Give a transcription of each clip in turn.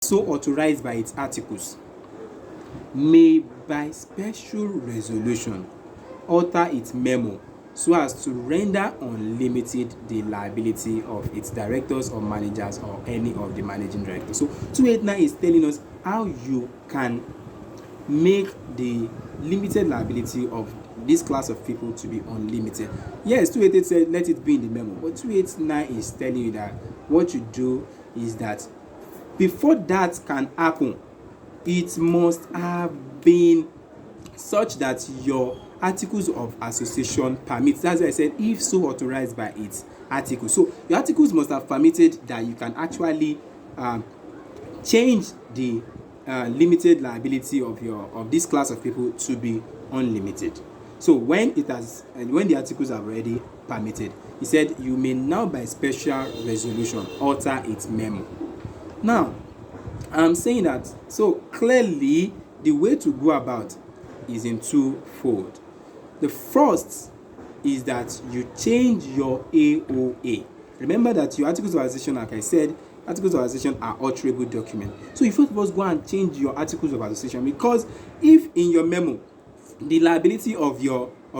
so authorized by its articles, may by special resolution alter its memo so as to render unlimited the liability of its directors or managers or any of the managing directors. So 289 is telling us how you can make the limited liability of this class of people to be unlimited. Yes, 288 said let it be in the memo, but 289 is telling you that what you do is that before that can happen, it must have been such that your articles of association permit. That's why I said if so authorized by its articles. So your articles must have permitted that you can actually change the limited liability of this class of people to be unlimited. So when the articles are already permitted, he said you may now by special resolution alter its memo. Now I'm saying that, so clearly the way to go about is in twofold. The first is that you change your AOA. Remember that your articles of association, like I said, articles of association are alterable documents. So you first of all go and change your articles of association, because if in your memo the liability of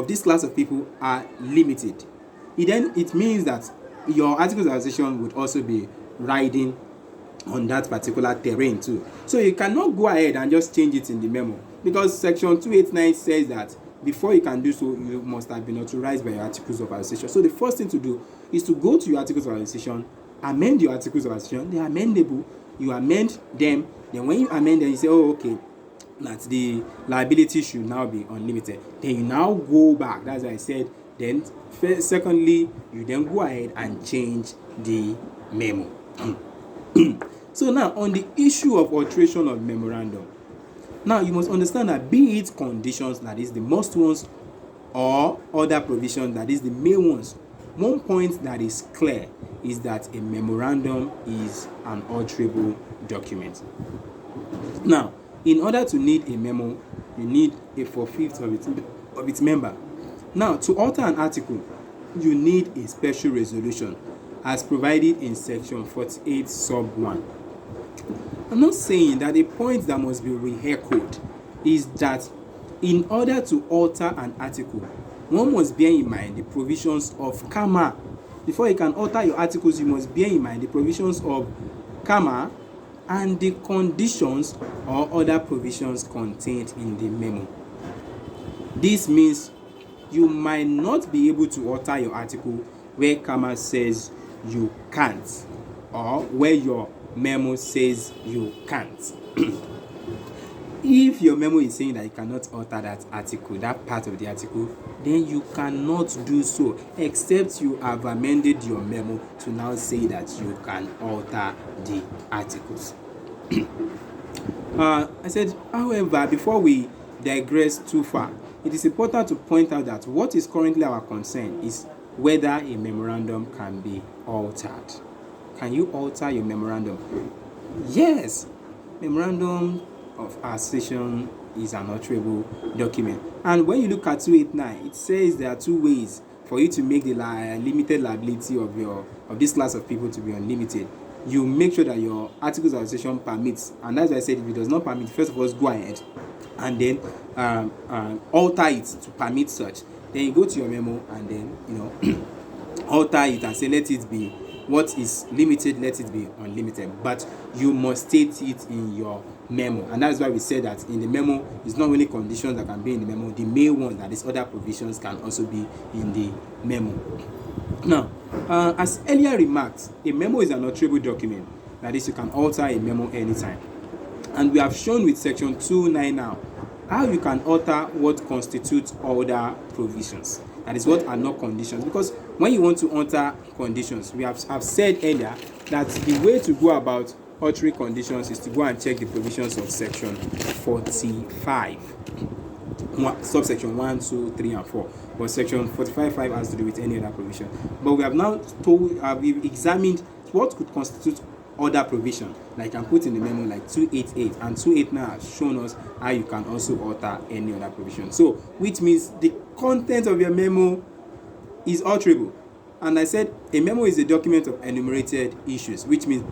this class of people are limited, it means that your articles of association would also be riding on that particular terrain too. So you cannot go ahead and just change it in the memo, because section 289 says that before you can do so, you must have been authorized by your articles of association. So the first thing to do is to go to your articles of association, amend your articles of association. They are amendable. You amend them. Then when you amend them, you say, oh, okay, that the liability should now be unlimited. Then you now go back. That's what I said. Then secondly, you then go ahead and change the memo. So now on the issue of alteration of memorandum, now you must understand that be it conditions, that is the must ones, or other provisions, that is the main ones, one point that is clear is that a memorandum is an alterable document. Now, in order to need a memo, you need a 4/5 of its member. Now, to alter an article, you need a special resolution as provided in section 48 sub 1. I'm not saying that a point that must be re-echoed is that in order to alter an article, one must bear in mind the provisions of CAMA. Before you can alter your articles, you must bear in mind the provisions of CAMA and the conditions or other provisions contained in the memo. This means you might not be able to alter your article where CAMA says you can't, or where your memo says you can't. If your memo is saying that you cannot alter that article, that part of the article, then you cannot do so, except you have amended your memo to now say that you can alter the articles. I said, however, before we digress too far, it is important to point out that what is currently our concern is whether a memorandum can be altered. Can you alter your memorandum? Yes, memorandum of association is an alterable document. And when you look at 289, it says there are two ways for you to make the limited liability of this class of people to be unlimited. You make sure that your articles of association permits, and as I said, if it does not permit, first of all, go ahead and then alter it to permit such. Then you go to your memo and then alter it and say let it be what is limited, let it be unlimited. But you must state it in your memo, and that's why we said that in the memo it's not only conditions that can be in the memo, the main one, that is other provisions, can also be in the memo. Now, as earlier remarked, a memo is an alterable document. That is, you can alter a memo anytime. And we have shown with section 2.9 now how you can alter what constitutes other provisions. That is, what are not conditions. Because when you want to alter conditions, we have said earlier that the way to go about altering conditions is to go and check the provisions of section 45. Subsection 1, 2, 3, and 4. But section 45.5 has to do with any other provision. But we have now we've examined what could constitute other provision, like I put in the memo, like 288, and 289 has shown us how you can also alter any other provision. So, which means the content of your memo is alterable. And I said a memo is a document of enumerated issues, which means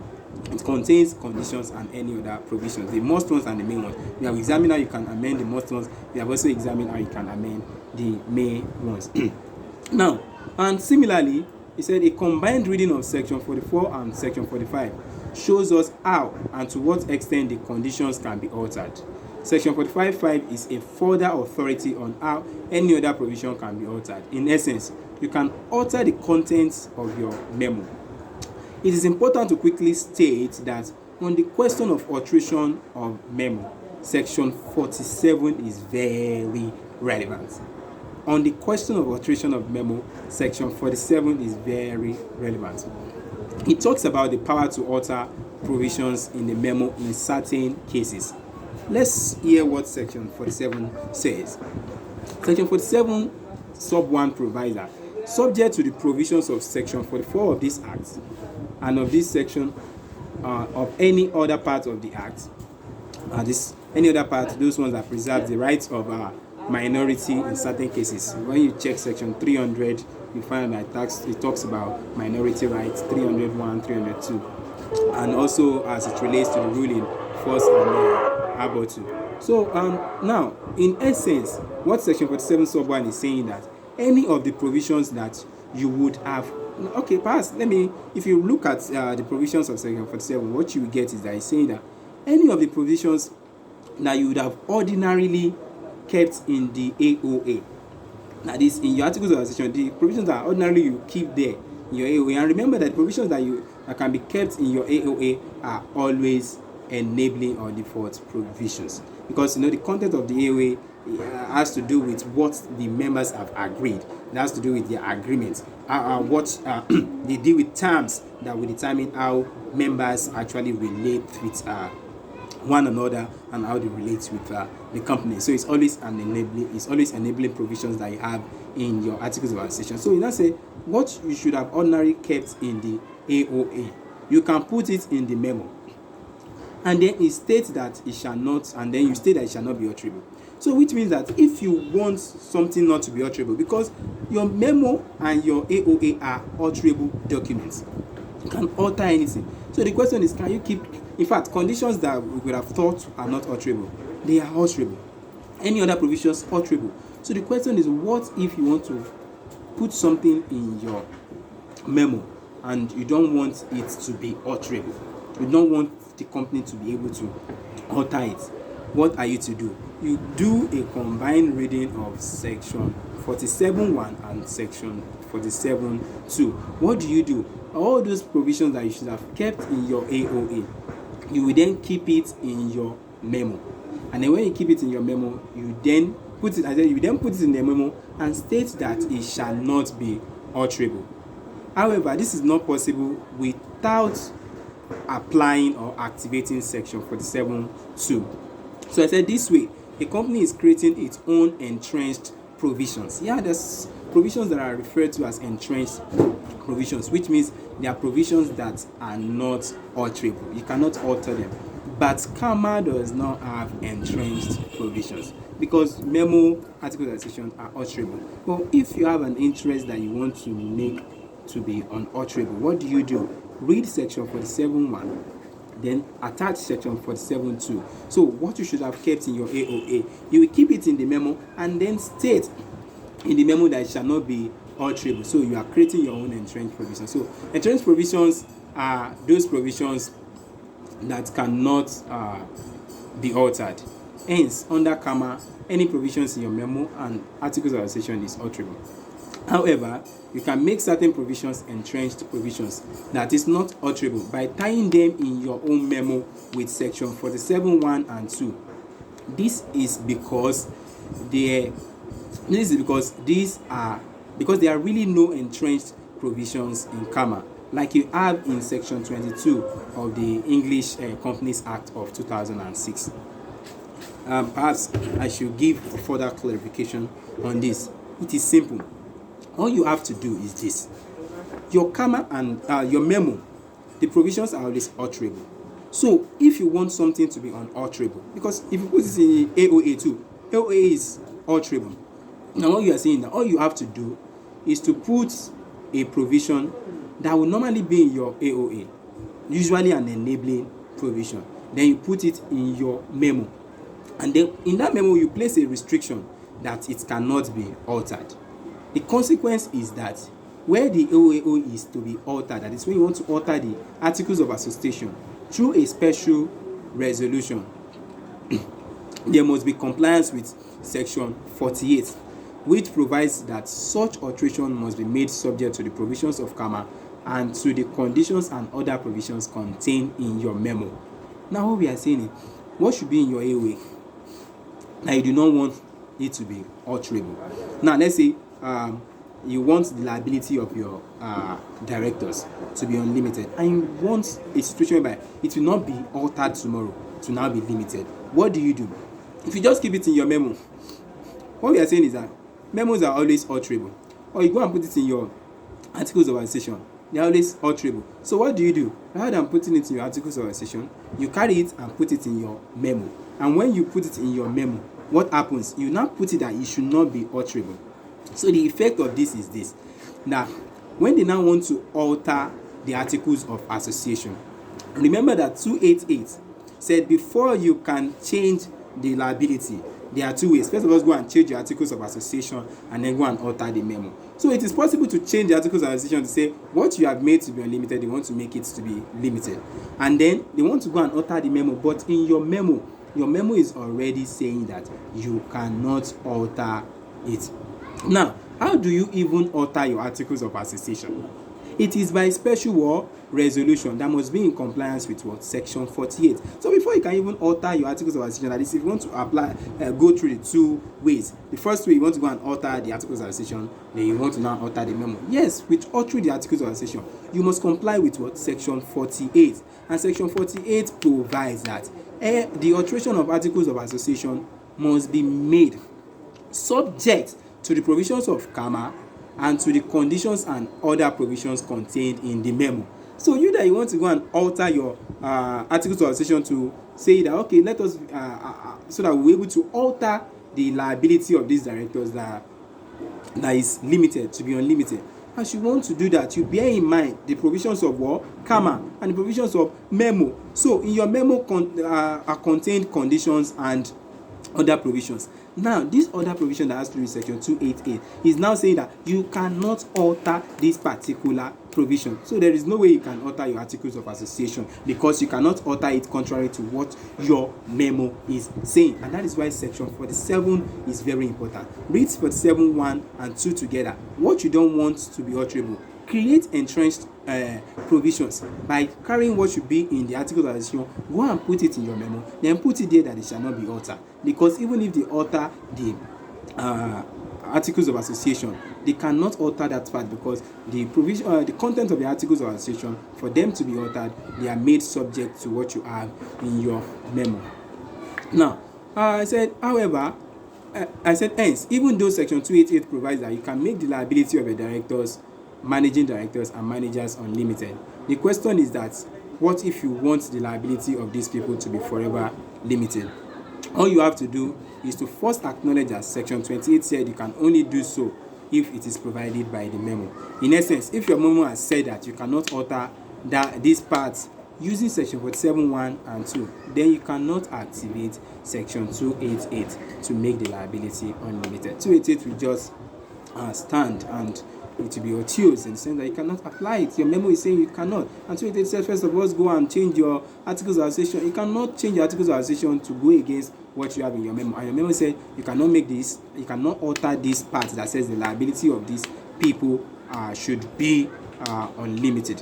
It contains conditions and any other provisions, the must ones and the main ones. We have examined how you can amend the must ones. We have also examined how you can amend the main ones. Now, and similarly, he said a combined reading of section 44 and section 45 shows us how and to what extent the conditions can be altered. Section 45.5 is a further authority on how any other provision can be altered. In essence, you can alter the contents of your memo. It is important to quickly state that on the question of alteration of memo, section 47 is very relevant. On the question of alteration of memo, section 47 is very relevant. It talks about the power to alter provisions in the memo in certain cases. Let's hear what section 47 says. Section 47 sub 1 provides that subject to the provisions of section 44 of this act and of this section of any other part of the act, any other part, those ones that preserve the rights of minority in certain cases. When you check section 300, you find that it talks about minority rights, 301, 302, and also as it relates to the ruling first and abortu. So now, in essence, what section 47 sub 1 is saying that any of the provisions that you would have, okay, perhaps if you look at the provisions of section 47, what you will get is that it's saying that any of the provisions that you would have ordinarily kept in the AOA, that is in your articles of association, the provisions that ordinarily you keep there in your AOA, and remember that provisions that can be kept in your AOA are always enabling or default provisions, because the content of the AOA has to do with what the members have agreed. It has to do with their agreements, what they deal with terms that will determine how members actually relate with one another and how they relate with the company. So it's always enabling provisions that you have in your articles of association. So in that say, what you should have ordinarily kept in the AOA, you can put it in the memo, and then it states that it shall not, and then you state that it shall not be alterable. So which means that if you want something not to be alterable, because your memo and your AOA are alterable documents, you can alter anything. So the question is, can you keep, in fact, conditions that we would have thought are not alterable, they are alterable. Any other provisions alterable. So the question is, what if you want to put something in your memo and you don't want it to be alterable? You don't want the company to be able to alter it. What are you to do? You do a combined reading of section 47.1 and section 47.2. What do? All those provisions that you should have kept in your AOA, you will then keep it in your memo. And then when you keep it in your memo, you then put it in the memo and state that it shall not be alterable. However, this is not possible without applying or activating section 47.2. So I said this way, a company is creating its own entrenched provisions. Yeah, there's provisions that are referred to as entrenched provisions, which means they are provisions that are not alterable. You cannot alter them. But CAMA does not have entrenched provisions, because memo articles of association are alterable. Well, if you have an interest that you want to make to be unalterable, what do? Read section 47.1, then attach section 47.2. So what you should have kept in your AOA, you will keep it in the memo and then state in the memo that it shall not be alterable. So you are creating your own entrenched provisions. So entrenched provisions are those provisions that cannot be altered. Hence, under CAMA, any provisions in your memo and articles of association is alterable. However, you can make certain provisions entrenched provisions that is not alterable by tying them in your own memo with section 47.1 and 2. This is because there are really no entrenched provisions in CAMA, like you have in section 22 of the English Companies Act of 2006. Perhaps I should give further clarification on this. It is simple. All you have to do is this. Your CAMA and your memo, the provisions are always alterable. So if you want something to be unalterable, because if you put this in AOA too, AOA is alterable. Now what you are saying that all you have to do is to put a provision that will normally be in your AOA. usually an enabling provision. Then you put it in your memo, and then in that memo you place a restriction that it cannot be altered. The consequence is that where the OAO is to be altered, that is when you want to alter the articles of association through a special resolution, there must be compliance with section 48, which provides that such alteration must be made subject to the provisions of CAMA and to the conditions and other provisions contained in your memo. Now what we are saying is, what should be in your AOA? Now you do not want it to be alterable. Now let's say you want the liability of your directors to be unlimited, and you want a situation whereby it will not be altered tomorrow to now be limited. What do? If you just keep it in your memo, what we are saying is that memos are always alterable, or you go and put it in your articles of association, they are always alterable. So what do? Rather than putting it in your articles of association, you carry it and put it in your memo. And when you put it in your memo, what happens? You now put it that it should not be alterable. So the effect of this is this. Now, when they now want to alter the articles of association, remember that 288 said before you can change the liability, there are two ways. First of all, go and change your articles of association, and then go and alter the memo. So it is possible to change the articles of association to say what you have made to be unlimited, they want to make it to be limited. And then they want to go and alter the memo, but in your memo is already saying that you cannot alter it. Now, how do you even alter your articles of association? It is by special resolution that must be in compliance with what? Section 48. So before you can even alter your articles of association, that is, if you want to apply, go through the two ways. The first way, you want to go and alter the articles of association, then you want to now alter the memo. Yes, with altering the articles of association, you must comply with what? Section 48. And Section 48 provides that the alteration of articles of association must be made subject to the provisions of CAMA and to the conditions and other provisions contained in the memo. So you want to go and alter your articles of association to say that, okay, let us so that we're able to alter the liability of these directors that is limited to be unlimited. As you want to do that, you bear in mind the provisions of what? CAMA and the provisions of memo. So in your memo are contained conditions and other provisions. Now, this other provision that has to do with section 288 is now saying that you cannot alter this particular provision. So there is no way you can alter your articles of association, because you cannot alter it contrary to what your memo is saying. And that is why section 47 is very important. Read 47 1 and 2 together. What you don't want to be alterable, create entrenched provisions by carrying what should be in the articles of association, go and put it in your memo, then put it there that it shall not be altered. Because even if they alter the articles of association, they cannot alter that part, because the provision, the content of the articles of association, for them to be altered, they are made subject to what you have in your memo. Now, I said, hence, even though section 288 provides that you can make the liability of a directors, managing directors, and managers unlimited, the question is that, what if you want the liability of these people to be forever limited? All you have to do is to first acknowledge that section 28 said you can only do so if it is provided by the memo. In essence, if your memo has said that you cannot alter these parts using section 47 1 and 2, then you cannot activate section 288 to make the liability unlimited. 288 will just stand, and it will be obtuse in the sense that you cannot apply it. Your memo is saying you cannot. And 288 says, first of all, go and change your articles of association. You cannot change your articles of association to go against what you have in your memo. And your memo said you cannot make this, you cannot alter this part that says the liability of these people should be unlimited.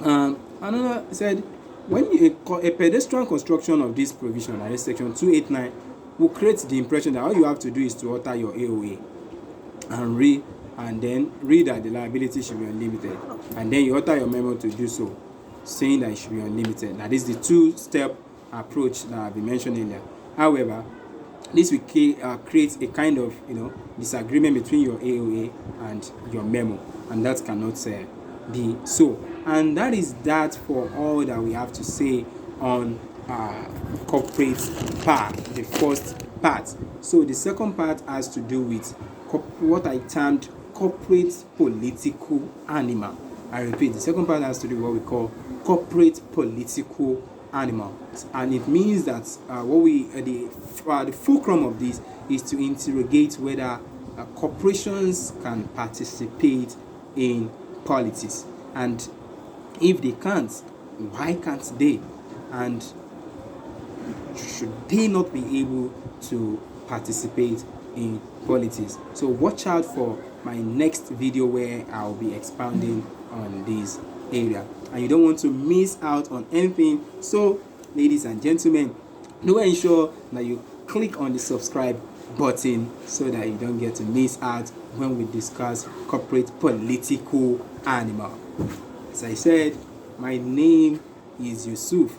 Another said, when a pedestrian construction of this provision, that is section 289, will create the impression that all you have to do is to alter your AOA and then read that the liability should be unlimited, and then you alter your memo to do so, saying that it should be unlimited. That is the two-step approach that I've been mentioning earlier. However, this will create a kind of disagreement between your AOA and your memo, and that cannot be so. And that is that for all that we have to say on corporate part, the first part. So the second part has to do with what I termed corporate political animal. I repeat, the second part has to do with what we call corporate political animals, and it means that the fulcrum of this is to interrogate whether corporations can participate in politics, and if they can't, why can't they, and should they not be able to participate in politics? So watch out for my next video where I'll be expounding on this area, and you don't want to miss out on anything. So ladies and gentlemen, do ensure that you click on the subscribe button so that you don't get to miss out when we discuss corporate political animal. As I said, my name is Yusuf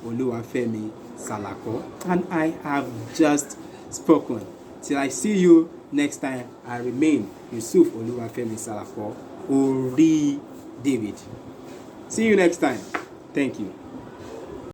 Salako, and I have just spoken. Till I see you next time, I remain Yusuf Salako, Ori David. See you next time. Thank you.